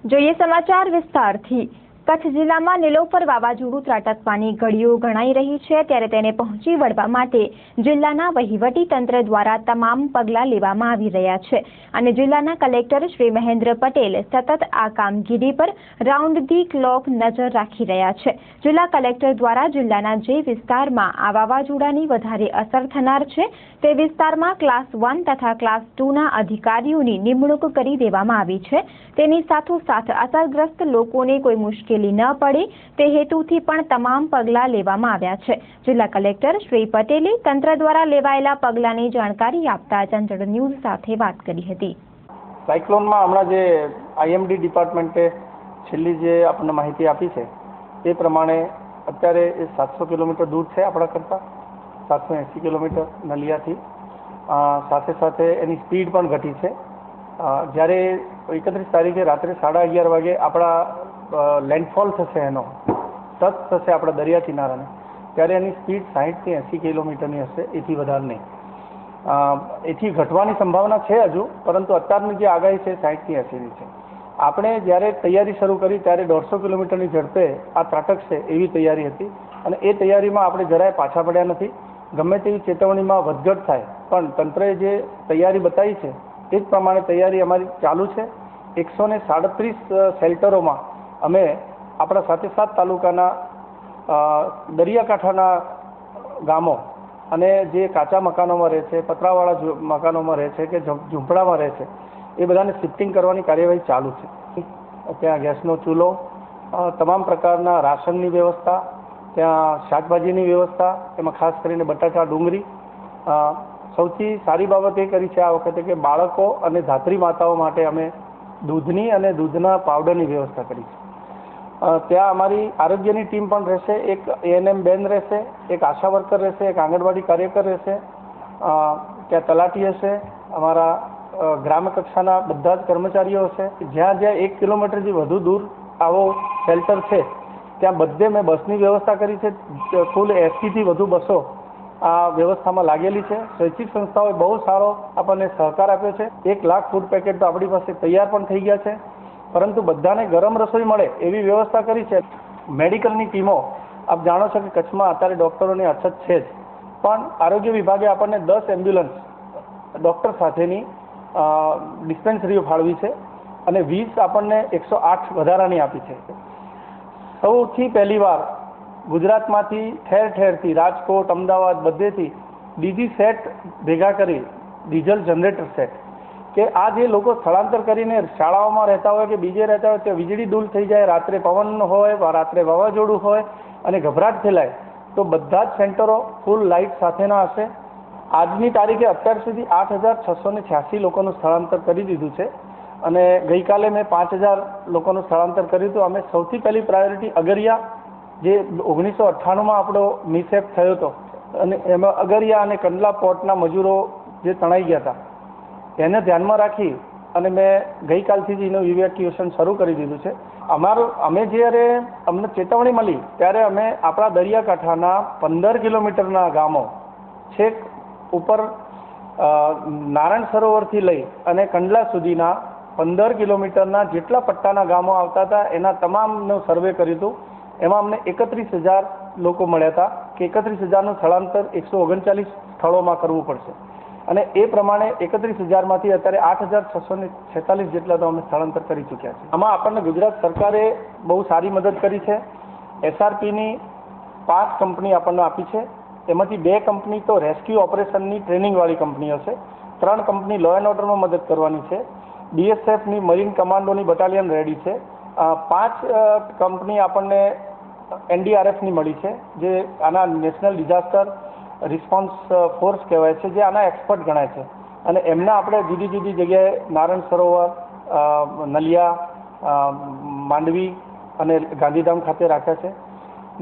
જોઈએ સમાચાર વિસ્તારથી। કચ્છ જિલ્લામાં નીલોફર વાવાઝોડું ત્રાટકવાની ઘડીઓ ગણાઈ રહી છે, ત્યારે તેને પહોંચી વળવા માટે જિલ્લાના વહીવટી તંત્ર દ્વારા તમામ પગલાં લેવામાં આવી રહ્યા છે અને જિલ્લાના કલેક્ટર શ્રી મહેન્દ્ર પટેલ સતત આ કામગીરી પર રાઉન્ડ ધી ક્લોક નજર રાખી રહ્યા છે। જિલ્લા કલેક્ટર દ્વારા જિલ્લાના જે વિસ્તારમાં આ વાવાઝોડાની વધારે અસર થનાર છે તે વિસ્તારમાં ક્લાસ 1 તથા ક્લાસ 2ના અધિકારીઓની નિમણૂક કરી દેવામાં આવી છે। તેની સાથોસાથ અસરગ્રસ્ત લોકોને કોઈ મુશ્કેલી ન પડે તે હેતુથી પણ તમામ પગલાં લેવામાં આવ્યા છે। જિલ્લા કલેક્ટર શ્રી પટેલે તંત્ર દ્વારા લેવાયેલા પગલાંની જાણકારી આપતા ચંચળ ન્યૂઝ સાથે વાત કરી હતી। સાયક્લોનમાં હમણાં જે આઈએમડી ડિપાર્ટમેન્ટે છેલ્લી જે આપણને માહિતી આપી છે તે પ્રમાણે અત્યારે એ 700 કિલોમીટર દૂર છે આપણા કરતાં, 780 કિલોમીટર નલિયાથી। સાથે સાથે એની સ્પીડ પણ ઘટી છે। જ્યારે 31 તારીખે રાત્રે 11:30 વાગે આપણા લેન્ડફોલ થશે, એનો ટચ થશે આપણા દરિયા કિનારાને, ત્યારે એની સ્પીડ 60 થી 80 કિલોમીટરની હશે, એથી વધારે નહીં। એથી ઘટવાની સંભાવના છે હજુ, પરંતુ અત્યારની જે આગાહી છે 60 થી 80ની છે। આપણે જ્યારે તૈયારી શરૂ કરી ત્યારે 150 કિલોમીટરની ઝડપે આ ત્રાટકશે એવી તૈયારી હતી અને એ તૈયારીમાં આપણે જરાય પાછા પડ્યા નથી। ગમે તેવી ચેતવણીમાં વધઘટ થાય પણ તંત્રએ જે તૈયારી બતાવી છે એ જ પ્રમાણે તૈયારી અમારી ચાલુ છે। 137 શેલ્ટરોમાં અમે આપણા 7 તાલુકાના દરિયાકાંઠાના ગામો અને જે કાચા મકાનોમાં રહે છે, પતરાવાળા મકાનોમાં રહે છે કે ઝૂંપડામાં રહે છે, એ બધાને શિફ્ટિંગ કરવાની કાર્યવાહી ચાલુ છે। ત્યાં ગેસનો ચૂલો, તમામ પ્રકારના રાશનની વ્યવસ્થા, ત્યાં શાકભાજીની વ્યવસ્થા, એમાં ખાસ કરીને બટાટા, ડુંગળી। સૌથી સારી બાબત એ કરી છે આ વખતે કે બાળકો અને ધાત્રી માતાઓ માટે અમે દૂધની અને દૂધના પાવડરની વ્યવસ્થા કરી છે। ત્યાં અમારી આરોગ્યની ટીમ પણ રહેશે, એક એએનએમ બેન રહેશે, એક આશા વર્કર રહેશે, એક આંગણવાડી કાર્યકર રહેશે, ત્યાં તલાટી હશે, અમારા ગ્રામ્ય કક્ષાના બધા જ કર્મચારીઓ હશે। જ્યાં જ્યાં 1 કિલોમીટરથી વધુ દૂર આવો શેલ્ટર છે ત્યાં બધે મેં બસની વ્યવસ્થા કરી છે। કુલ 80 થી વધુ બસો આ વ્યવસ્થામાં લાગેલી છે। સ્વૈચ્છિક સંસ્થાઓએ બહુ સારો આપણને સહકાર આપ્યો છે। 1 લાખ ફૂડ પેકેટ તો આપણી પાસે તૈયાર પણ થઈ ગયા છે, પરંતુ બધાને ગરમ રસોઈ મળે એવી વ્યવસ્થા કરી છે। મેડિકલની ટીમો, આપ જાણો છો કે કચ્છમાં અત્યારે ડૉક્ટરોની અછત છે જ, પણ આરોગ્ય વિભાગે આપણને 10 એમ્બ્યુલન્સ ડૉક્ટર સાથેની ડિસ્પેન્સરીઓ ફાળવી છે અને 20 આપણને 108 વધારાની આપી છે। સૌથી પહેલીવાર ગુજરાતમાંથી ઠેર ઠેરથી, રાજકોટ, અમદાવાદ, બધેથી ડીજી સેટ ભેગા કરી, ડીઝલ જનરેટર સેટ, કે આ જે લોકો સ્થળાંતર કરીને શાળાઓમાં રહેતા હોય કે બીજે રહેતા હોય, ત્યાં વીજળી ડૂલ થઈ જાય, રાત્રે પવન હોય, રાત્રે વાવાઝોડું હોય અને ગભરાટ ફેલાય, તો બધા જ સેન્ટરો ફૂલ લાઇટ સાથેના હશે। આજની તારીખે અત્યાર સુધી 8686 લોકોનું સ્થળાંતર કરી દીધું છે અને ગઈકાલે મેં 5000 લોકોનું સ્થળાંતર કર્યું હતું। અમે સૌથી પહેલી પ્રાયોરિટી અગરિયા, જે 1998માં આપણો મિસહેપ થયો હતો અને એમાં અગરિયા અને કંડલા પોર્ટના મજૂરો જે તણાઈ ગયા હતા એને ધ્યાનમાં રાખી અને મેં ગઈકાલથી જ એનું ઇવેક્યુએશન શરૂ કરી દીધું છે। અમે જ્યારે અમને ચેતવણી મળી ત્યારે અમે આપણા દરિયાકાંઠાના 15 કિલોમીટરના ગામો, છેક ઉપર નારાયણ સરોવરથી લઈ અને કંડલા સુધીના 15 કિલોમીટરના જેટલા પટ્ટાના ગામો આવતા હતા એના તમામનું સર્વે કર્યું હતું। એમાં અમને 31000 લોકો મળ્યા હતા કે 31000નું સ્થળાંતર 139 સ્થળોમાં કરવું પડશે અને એ પ્રમાણે 31000માંથી અત્યારે 8646 જેટલા તો અમે સ્થળાંતર કરી ચૂક્યા છે। આમાં આપણને ગુજરાત સરકારે બહુ સારી મદદ કરી છે। એસઆરપીની 5 કંપની આપણને આપી છે, એમાંથી 2 કંપની તો રેસ્ક્યુ ઓપરેશનની ટ્રેનિંગવાળી કંપનીઓ છે, 3 કંપની લો એન્ડ ઓર્ડરમાં મદદ કરવાની છે, બીએસએફની મરીન કમાન્ડોની બટાલિયન રેડી છે, 5 કંપની આપણને એનડીઆરએફની મળી છે, જે આના નેશનલ ડિઝાસ્ટર રિસ્પોન્સ ફોર્સ કહેવાય છે, જે આના એક્સપર્ટ ગણાય છે અને એમના આપણે જુદી જુદી જગ્યાએ નારાયણ સરોવર, નલિયા, માંડવી અને ગાંધીધામ ખાતે રાખ્યા છે।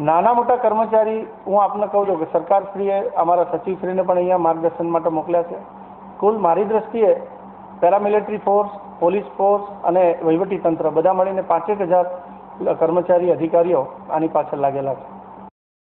નાના મોટા કર્મચારી હું આપને કહું છું કે સરકારશ્રીએ અમારા સચિવશ્રીને પણ અહીંયા માર્ગદર્શન માટે મોકલ્યા છે। કુલ મારી દ્રષ્ટિએ પેરામિલિટરી ફોર્સ, પોલીસ ફોર્સ અને વહીવટી તંત્ર બધા મળીને 5000 કર્મચારી, અધિકારીઓ આની પાછળ લાગેલા છે।